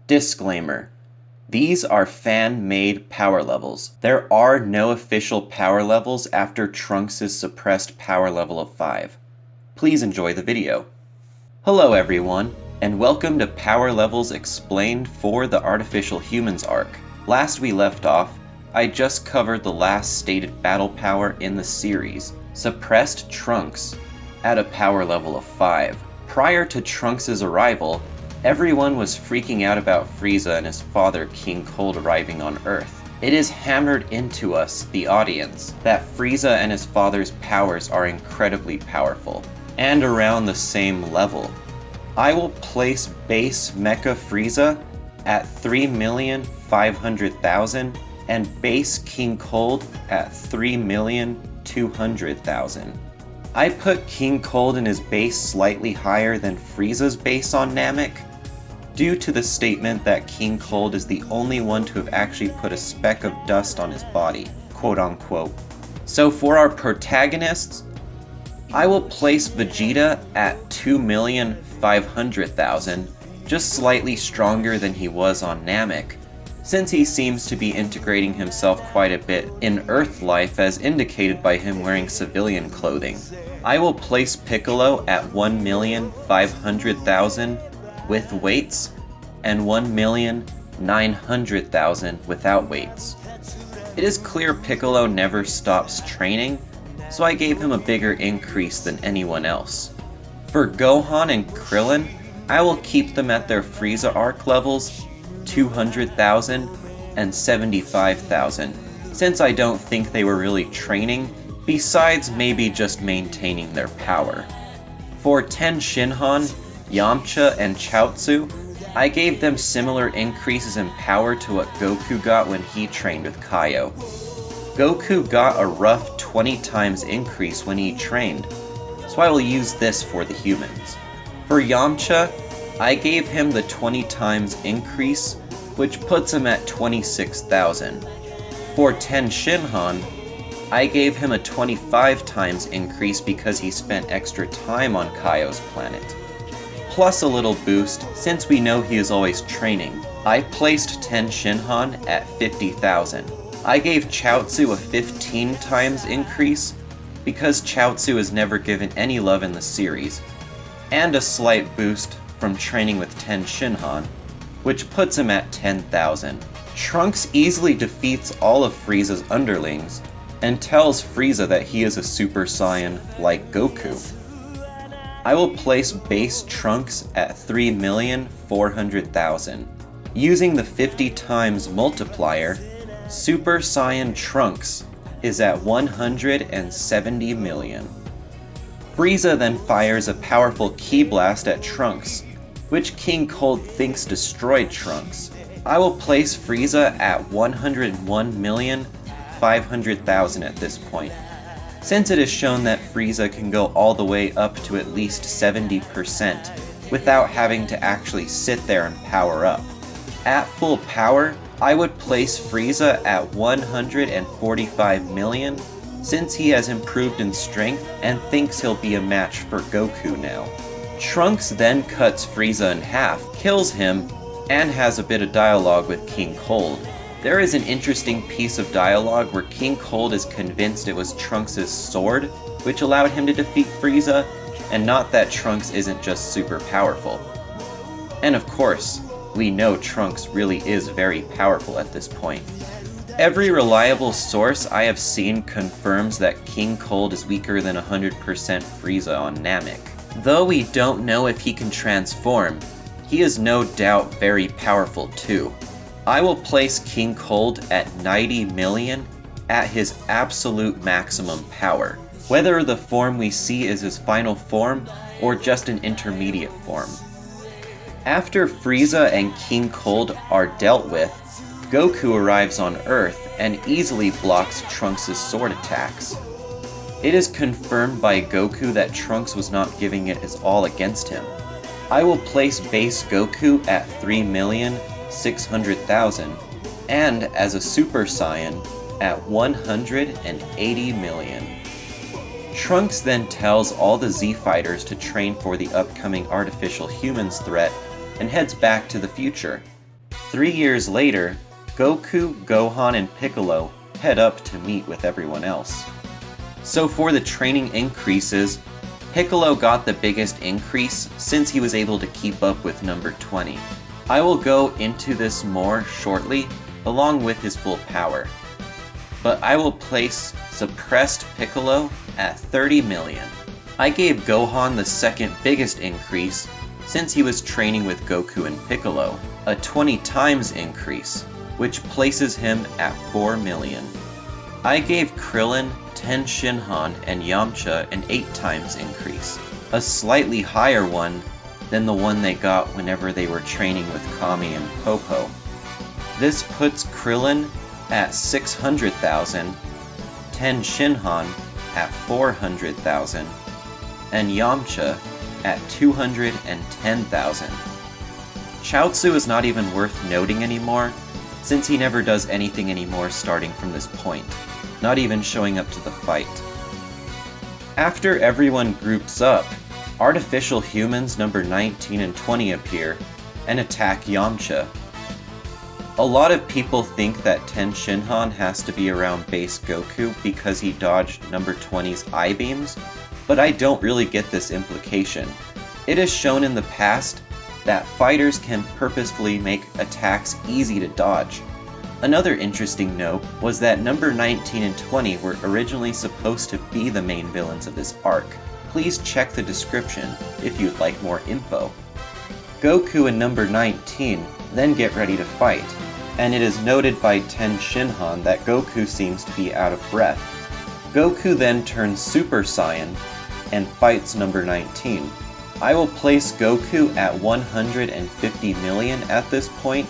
Disclaimer. These are fan-made power levels. There are no official power levels after Trunks' suppressed power level of 5. Please enjoy the video. Hello everyone, and welcome to Power Levels Explained for the Artificial Humans arc. Last we left off, I just covered the last stated battle power in the series, Suppressed Trunks, at a power level of 5. Prior to Trunks' arrival, everyone was freaking out about Frieza and his father King Cold arriving on Earth. It is hammered into us, the audience, that Frieza and his father's powers are incredibly powerful, and around the same level. I will place base Mecha Frieza at 3,500,000 and base King Cold at 3,200,000. I put King Cold in his base slightly higher than Frieza's base on Namek, due to the statement that King Cold is the only one to have actually put a speck of dust on his body, quote unquote. So for our protagonists, I will place Vegeta at 2,500,000, just slightly stronger than he was on Namek, since he seems to be integrating himself quite a bit in Earth life as indicated by him wearing civilian clothing. I will place Piccolo at 1,500,000 with weights and 1,900,000 without weights. It is clear Piccolo never stops training, so I gave him a bigger increase than anyone else. For Gohan and Krillin, I will keep them at their Frieza arc levels, 200,000 and 75,000, since I don't think they were really training, besides maybe just maintaining their power. For Ten Shinhan, Yamcha, and Chaozu, I gave them similar increases in power to what Goku got when he trained with Kaio. Goku got a rough 20 times increase when he trained, so I will use this for the humans. For Yamcha, I gave him the 20 times increase, which puts him at 26,000. For Ten Shinhan, I gave him a 25 times increase because he spent extra time on Kaio's planet, plus a little boost since we know he is always training. I placed Ten Shinhan at 50,000. I gave Chaozu a 15 times increase because Chaozu is never given any love in the series, and a slight boost from training with Ten Shinhan, which puts him at 10,000. Trunks easily defeats all of Frieza's underlings and tells Frieza that he is a Super Saiyan like Goku. I will place base Trunks at 3,400,000. Using the 50 times multiplier, Super Saiyan Trunks is at 170 million. Frieza then fires a powerful Ki Blast at Trunks, which King Cold thinks destroyed Trunks. I will place Frieza at 101,500,000 at this point, since it is shown that Frieza can go all the way up to at least 70% without having to actually sit there and power up. At full power, I would place Frieza at 145 million, since he has improved in strength and thinks he'll be a match for Goku now. Trunks then cuts Frieza in half, kills him, and has a bit of dialogue with King Cold. There is an interesting piece of dialogue where King Cold is convinced it was Trunks' sword which allowed him to defeat Frieza, and not that Trunks isn't just super powerful. And of course, we know Trunks really is very powerful at this point. Every reliable source I have seen confirms that King Cold is weaker than 100% Frieza on Namek. Though we don't know if he can transform, he is no doubt very powerful too. I will place King Cold at 90 million at his absolute maximum power, whether the form we see is his final form or just an intermediate form. After Frieza and King Cold are dealt with, Goku arrives on Earth and easily blocks Trunks' sword attacks. It is confirmed by Goku that Trunks was not giving it his all against him. I will place base Goku at 3,600,000, and as a Super Saiyan at 180 million. Trunks then tells all the Z fighters to train for the upcoming artificial humans threat and heads back to the future. 3 years later, Goku, Gohan, and Piccolo head up to meet with everyone else. So for the training increases, Piccolo got the biggest increase since he was able to keep up with number 20. I will go into this more shortly, along with his full power. But I will place suppressed Piccolo at 30 million. I gave Gohan the second biggest increase since he was training with Goku and Piccolo, a 20 times increase, which places him at 4 million. I gave Krillin, Tenshinhan, and Yamcha an 8 times increase, a slightly higher one than the one they got whenever they were training with Kami and Popo. This puts Krillin at 600,000, Tenshinhan at 400,000, and Yamcha at 210,000. Chaozu is not even worth noting anymore, since he never does anything anymore starting from this point, not even showing up to the fight. After everyone groups up, artificial humans number 19 and 20 appear and attack Yamcha. A lot of people think that Tenshinhan has to be around base Goku because he dodged number 20's eye beams, but I don't really get this implication. It is shown in the past that fighters can purposefully make attacks easy to dodge. Another interesting note was that number 19 and 20 were originally supposed to be the main villains of this arc. Please check the description if you'd like more info. Goku and number 19 then get ready to fight, and it is noted by Tenshinhan that Goku seems to be out of breath. Goku then turns Super Saiyan and fights number 19. I will place Goku at 150 million at this point.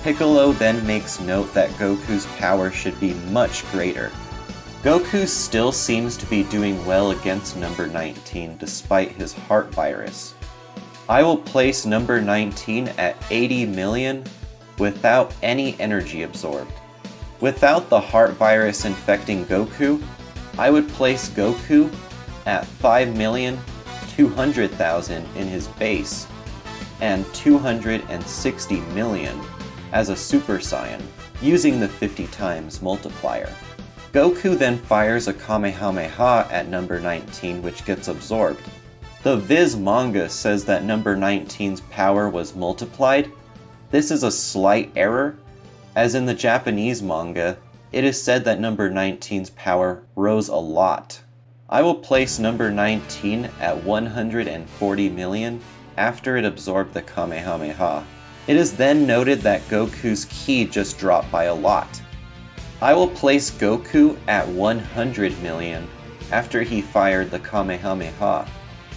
Piccolo then makes note that Goku's power should be much greater. Goku still seems to be doing well against number 19 despite his heart virus. I will place number 19 at 80 million without any energy absorbed. Without the heart virus infecting Goku, I would place Goku at 5,200,000 in his base and 260 million as a Super Saiyan, using the 50 times multiplier. Goku then fires a Kamehameha at number 19, which gets absorbed. The Viz manga says that number 19's power was multiplied. This is a slight error, as in the Japanese manga, it is said that number 19's power rose a lot. I will place number 19 at 140 million after it absorbed the Kamehameha. It is then noted that Goku's ki just dropped by a lot. I will place Goku at 100 million after he fired the Kamehameha.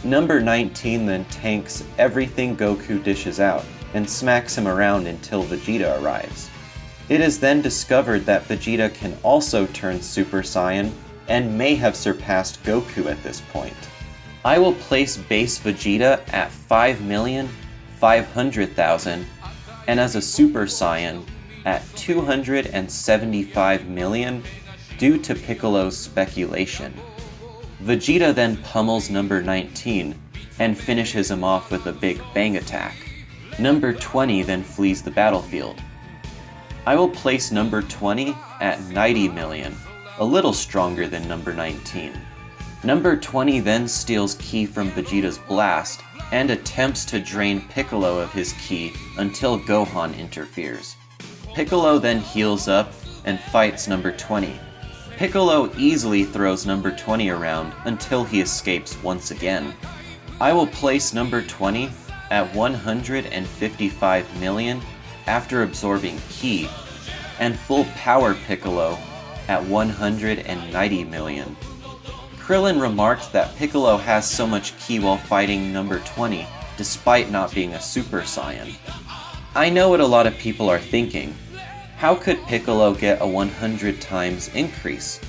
Number 19 then tanks everything Goku dishes out and smacks him around until Vegeta arrives. It is then discovered that Vegeta can also turn Super Saiyan and may have surpassed Goku at this point. I will place base Vegeta at 5,500,000 and as a Super Saiyan at 275 million due to Piccolo's speculation. Vegeta then pummels number 19 and finishes him off with a big bang attack. Number 20 then flees the battlefield. I will place number 20 at 90 million, a little stronger than number 19. Number 20 then steals ki from Vegeta's blast and attempts to drain Piccolo of his ki until Gohan interferes. Piccolo then heals up and fights number 20. Piccolo easily throws number 20 around until he escapes once again. I will place number 20 at 155 million after absorbing ki, and full power Piccolo at 190 million. Krillin remarked that Piccolo has so much ki while fighting number 20 despite not being a Super Saiyan. I know what a lot of people are thinking. How could Piccolo get a 100 times increase?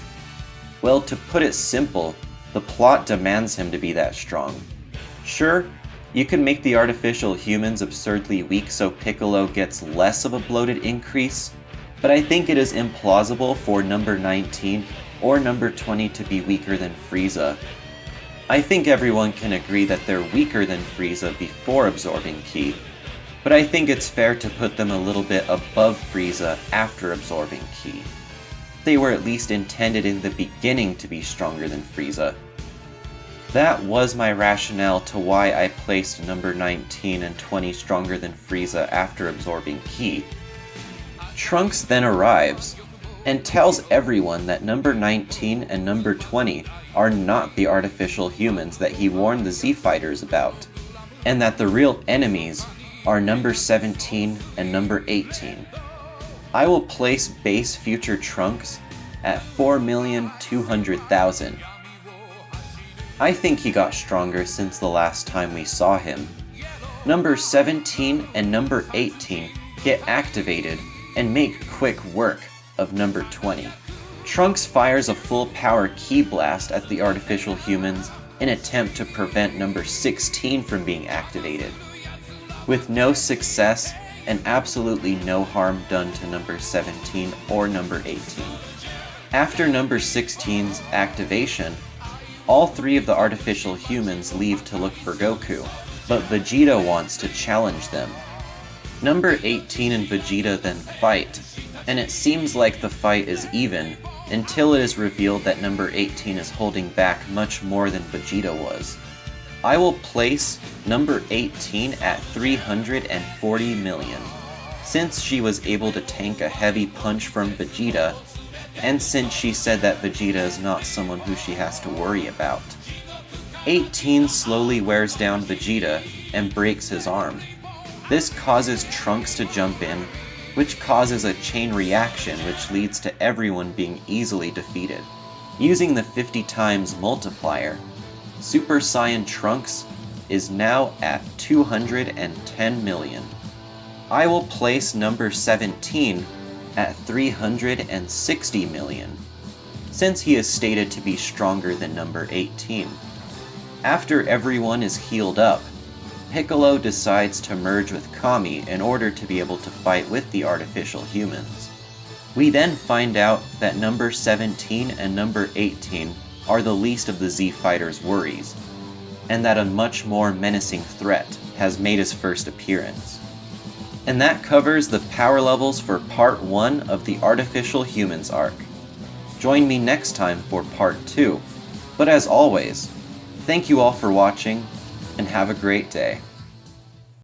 Well, to put it simple, the plot demands him to be that strong. Sure, you can make the artificial humans absurdly weak so Piccolo gets less of a bloated increase, but I think it is implausible for number 19 or number 20 to be weaker than Frieza. I think everyone can agree that they're weaker than Frieza before absorbing ki. but I think it's fair to put them a little bit above Frieza after absorbing Ki. They were at least intended in the beginning to be stronger than Frieza. That was my rationale to why I placed number 19 and 20 stronger than Frieza after absorbing Ki. Trunks then arrives, and tells everyone that number 19 and number 20 are not the artificial humans that he warned the Z-Fighters about, and that the real enemies are number 17 and number 18. I will place base future Trunks at 4,200,000. I think he got stronger since the last time we saw him. Number 17 and number 18 get activated and make quick work of number 20. Trunks fires a full power Ki blast at the artificial humans in attempt to prevent number 16 from being activated. With no success and absolutely no harm done to number 17 or number 18. After number 16's activation, all three of the artificial humans leave to look for Goku, but Vegeta wants to challenge them. Number 18 and Vegeta then fight, and it seems like the fight is even until it is revealed that number 18 is holding back much more than Vegeta was. I will place number 18 at 340 million, since she was able to tank a heavy punch from Vegeta, and since she said that Vegeta is not someone who she has to worry about. 18 slowly wears down Vegeta and breaks his arm. This causes Trunks to jump in, which causes a chain reaction which leads to everyone being easily defeated. Using the 50 times multiplier, Super Saiyan Trunks is now at 210 million. I will place number 17 at 360 million, since he is stated to be stronger than number 18. After everyone is healed up, Piccolo decides to merge with Kami in order to be able to fight with the artificial humans. We then find out that number 17 and number 18 are the least of the Z-Fighters' worries, and that a much more menacing threat has made his first appearance. And that covers the power levels for Part 1 of the Artificial Humans arc. Join me next time for Part 2, but as always, thank you all for watching, and have a great day.